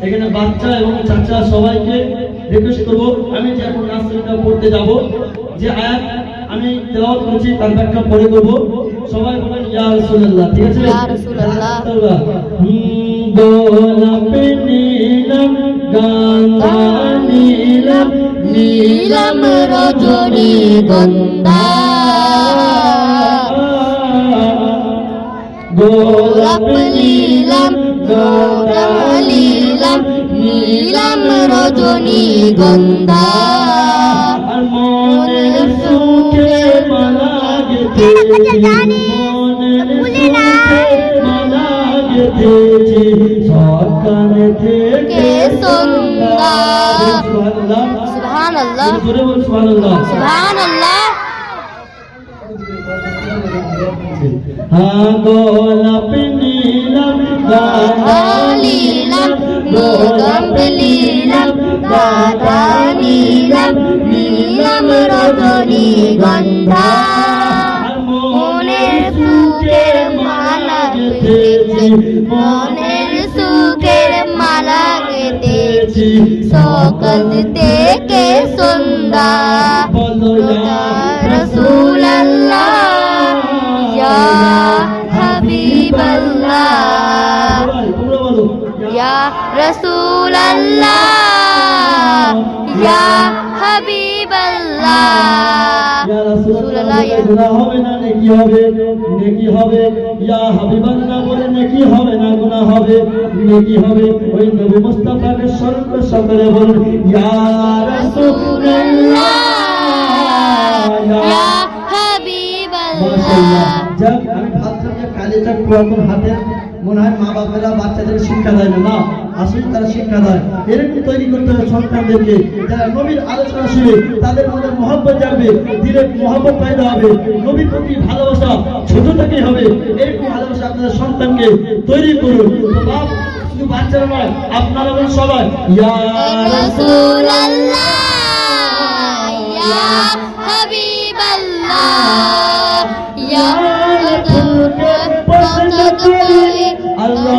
এখানে বাচ্চা এবং চাচা সবাইকে রিকোয়েস্ট করবো, আমি যে এখন নার্সারিটা পড়তে যাব, যে আয়াত আমি তেলাওয়াত করেছি তার ব্যাখ্যা পরে করবো। সবাই বলেন ইয়া রাসূলুল্লাহ, ঠিক আছে? ইয়া রাসূলুল্লাহ। গোলাপ নীলম গাঁদা নীলম নীলম রজনীগন্ধা, গোলাপ নীলম গাঁদা নীলম নীলম রজনীগন্ধা, আর মনের সুখে মালা গেঁথেছি, মনের সুখে মালা গেঁথেছি, সকাল থেকে সন্ধ্যা। সুবহানাল্লাহ, জোরে বল সুবহানাল্লাহ। সুবহানাল্লাহ। হ্যাঁ, গোলাপ নীলম গাঁদা নীলম গোলাপ নীলম গাঁদা নীলম নীলম রজনীগন্ধা, মনের সুখের মালা গেঁথেছি, মনের সুখের মালা গেঁথেছি, সকাল থেকে সন্ধ্যা। বলো ইয়া রাসূলুল্লাহ, ইয়া হাবিবাল্লাহ, তোমরা বলো ইয়া রাসূলুল্লাহ, ইয়া হাবিবাল্লাহ। ইয়া রাসূলুল্লাহ, গুনাহ হবে না নেকি হবে? নেকি হবে। ইয়া হাবিবাল্লাহ বলে নেকি হবে না, গুনাহ হবে, নেকি হবে। ওই নবী মুস্তাফাকে স্মরণ করে সকলে বলুন ইয়া রাসূলুল্লাহ, ইয়া হাবিবাল্লাহ। মাশাআল্লাহ। যাক, আমি ভাবছিলাম যে কালিচা পুরাতন হাতে মনে হয় মা বাবারা বাচ্চাদের শিক্ষা দেয় না, আসলে তারা শিক্ষা দেয়। এরকম তৈরি করতে হবে সন্তানদেরকে, যারা নবীর আলোচনা শুনে তাদের মধ্যে মহব্বত জাগবে, দিলে মহব্বত পয়দা হবে, নবীর প্রতি ভালোবাসা ছোট থেকেই হবে। এরকম ভালোবাসা আপনাদের সন্তানকে তৈরি করুন। তো বাপ শুধু বাচ্চারা নয়, আপনারা বলুন সবাই ইয়া রাসূলুল্লাহ, ইয়া হাবিবাল্লাহ, ইয়া রাসূলুল্লাহ। আল্লাহ